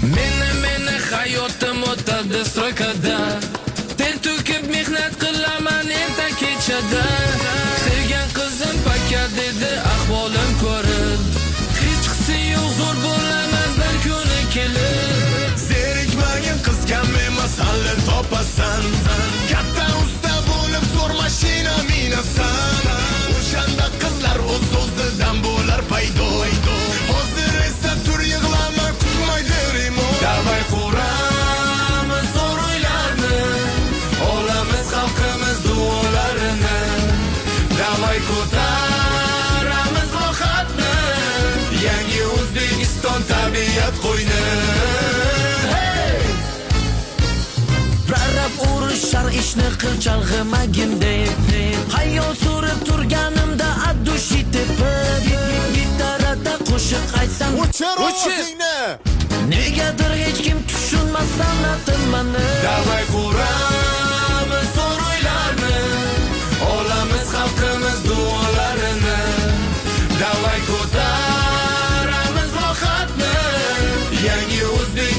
Meni hayotim o'tadi strokada. Ter to'kib mehnat qilaman erta kechada. Sevgan qizim paka dedi ahvolim ko'rib. Hech qisi yo'q zo'r bo'laman bir kuni kelib. Zerikmagin qizgam emas hali topasan. Katta usta bo'lib zo'r mashina minasan. O'shanda qizlar o'z-o'zidan bo'lar paydo. Hozir esa tur yig'lama kutmaydi remont. Davay quramiz zo'r o'ylarni, olamiz xalqimiz duolarini. Davay ko'taramiz rohatni, yangi O'zbekiston tabiat qo'yni. Rarab urishar ishni qilchalg'imagin deb Hayol surib turganimda addushi tepib Gitarada qo'shiq aytsam O'chir ovozingni. Negadir hech kim tushunmas san'atim mani. Davay quramiz zo'r o'ylarni, olamiz xalqimiz duolarini. Davay ko'taramiz rohatni, yangi O'zbekiston